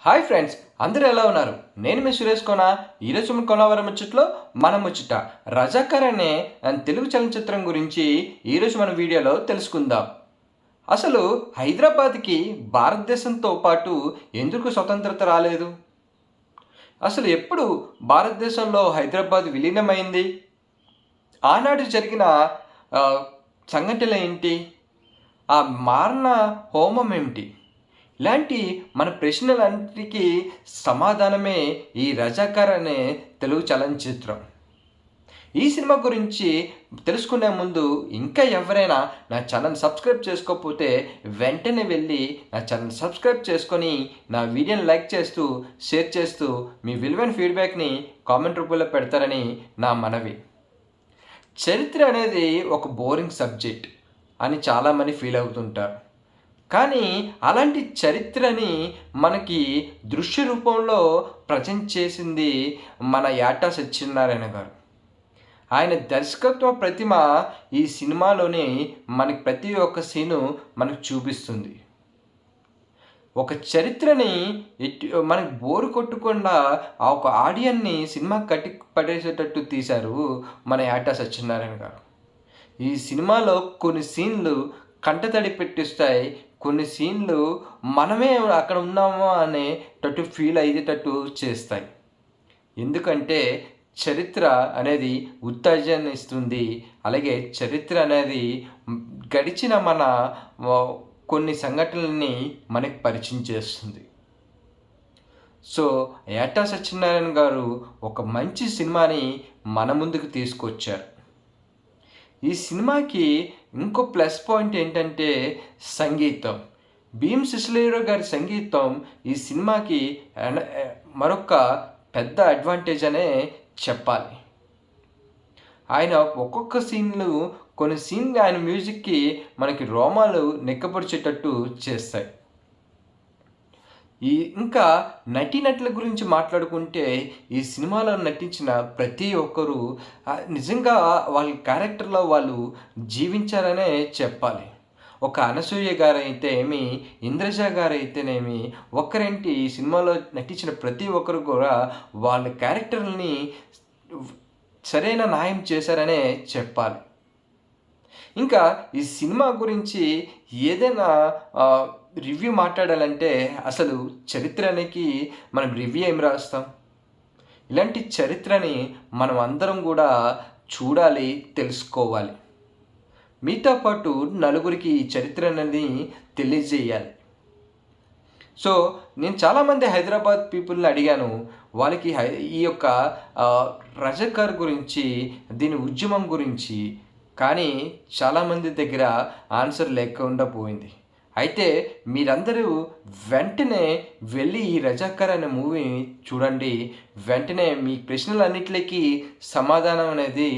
Hi friends, అందరూ ఎలా ఉన్నారు? నేను మీ సురేష్ కోన. ఈరోజు మన కోనవరం ముచ్చట్లో మన ముచ్చట రజాకర్ అనే తెలుగు చలనచిత్రం గురించి ఈరోజు మన వీడియోలో తెలుసుకుందాం. అసలు హైదరాబాద్కి భారతదేశంతో పాటు ఎందుకు స్వతంత్రత రాలేదు? అసలు ఎప్పుడు భారతదేశంలో హైదరాబాద్ విలీనమైంది? ఆనాడు జరిగిన ఆ, సంఘటనలు ఏంటి? ఆ మారణ హోమం ఏమిటి? ఇలాంటి మన ప్రశ్నలన్నిటికీ సమాధానమే ఈ రజాకర్ అనే తెలుగు చలనచిత్రం. ఈ సినిమా గురించి తెలుసుకునే ముందు ఇంకా ఎవరైనా నా ఛానల్ సబ్స్క్రైబ్ చేసుకోకపోతే వెంటనే వెళ్ళి నా ఛానల్ సబ్స్క్రైబ్ చేసుకొని నా వీడియోని లైక్ చేస్తూ షేర్ చేస్తూ మీ విలువైన ఫీడ్బ్యాక్ని కామెంట్ రూపంలో పెడతారని నా మనవి. చరిత్ర అనేది ఒక బోరింగ్ సబ్జెక్ట్ అని చాలామంది ఫీల్ అవుతుంటారు. కానీ అలాంటి చరిత్రని మనకి దృశ్య రూపంలో ప్రజెంట్ చేసింది మన యాటా సత్యనారాయణ గారు. ఆయన దర్శకత్వ ప్రతిమ ఈ సినిమాలోనే మనకి ప్రతి ఒక్క సీను మనకు చూపిస్తుంది. ఒక చరిత్రని మనకి బోరు కొట్టకుండా ఆ ఒక ఆడియన్ని సినిమా కట్టి పడేసేటట్టు తీశారు మన యాటా సత్యనారాయణ గారు. ఈ సినిమాలో కొన్ని సీన్లు కంటతడి పెట్టిస్తాయి. కొన్ని సీన్లు మనమే అక్కడ ఉన్నామో అనేటట్టు ఫీల్ అయ్యేటట్టు చేస్తాయి. ఎందుకంటే చరిత్ర అనేది ఉత్తేజాన్ని ఇస్తుంది. అలాగే చరిత్ర అనేది గడిచిన మన కొన్ని సంఘటనలని మనకి పరిచయం చేస్తుంది. సో ఏటా సత్యనారాయణ గారు ఒక మంచి సినిమాని మన ముందుకు తీసుకొచ్చారు. ఈ సినిమాకి ఇంకో ప్లస్ పాయింట్ ఏంటంటే సంగీతం. భీమ్ సిసిలేరో గారి సంగీతం ఈ సినిమాకి మరొక పెద్ద అడ్వాంటేజ్ అనే చెప్పాలి. ఆయన ఒక్కొక్క సీన్లు కొన్ని సీన్లు ఆయన మ్యూజిక్కి మనకి రోమాలు నిక్కపరిచేటట్టు చేస్తాయి. ఇంకా నటీనటుల గురించి మాట్లాడుకుంటే ఈ సినిమాలో నటించిన ప్రతి ఒక్కరూ నిజంగా వాళ్ళ క్యారెక్టర్లో వాళ్ళు జీవించారనే చెప్పాలి. ఒక అనసూయ గారు అయితే ఏమి, ఇంద్రజ గారు అయితేనేమి, ఒక్కరేంటి ఈ సినిమాలో నటించిన ప్రతి ఒక్కరు కూడా వాళ్ళ క్యారెక్టర్ని సరైన న్యాయం చేశారనే చెప్పాలి. ఇంకా ఈ సినిమా గురించి ఏదైనా రివ్యూ మాట్లాడాలంటే అసలు చరిత్రనికి మనం రివ్యూ ఏం రాస్తాం? ఇలాంటి చరిత్రని మనం అందరం కూడా చూడాలి, తెలుసుకోవాలి. మీతో పాటు నలుగురికి ఈ చరిత్ర అనేది తెలియజేయాలి. సో నేను చాలామంది హైదరాబాద్ పీపుల్ని అడిగాను. వాళ్ళకి ఈ యొక్క రజాకర్ గురించి, దీని ఉద్యమం గురించి, కానీ చాలామంది దగ్గర ఆన్సర్ లేకుండా పోయింది. అయితే మీరందరూ వెంటనే వెళ్ళి ఈ రజాకర్ అనే మూవీని చూడండి. వెంటనే మీ ప్రశ్నలన్నిటికీ సమాధానం అనేది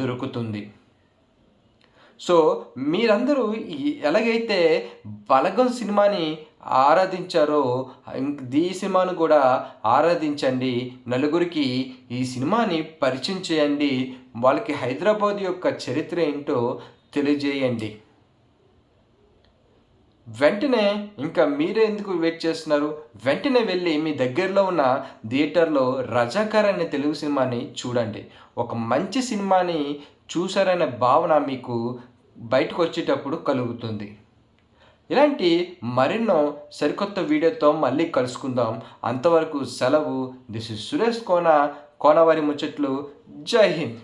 దొరుకుతుంది. సో మీరందరూ ఎలాగైతే బలగం సినిమాని ఆరాధించారో ఈ సినిమాను కూడా ఆరాధించండి. నలుగురికి ఈ సినిమాని పరిచయం చేయండి. వాళ్ళకి హైదరాబాద్ యొక్క చరిత్ర ఏంటో తెలియజేయండి. వెంటనే ఇంకా మీరే ఎందుకు వెయిట్ చేస్తున్నారు? వెంటనే వెళ్ళి మీ దగ్గరలో ఉన్న థియేటర్లో రజాకర్ అనే తెలుగు సినిమాని చూడండి. ఒక మంచి సినిమాని చూసారనే భావన మీకు బయటకు వచ్చేటప్పుడు కలుగుతుంది. ఇలాంటి మరెన్నో సరికొత్త వీడియోతో మళ్ళీ కలుసుకుందాం. అంతవరకు సెలవు. దిస్ ఇస్ సురేష్ కోన, కోనవారి ముచ్చట్లు. జై హింద్.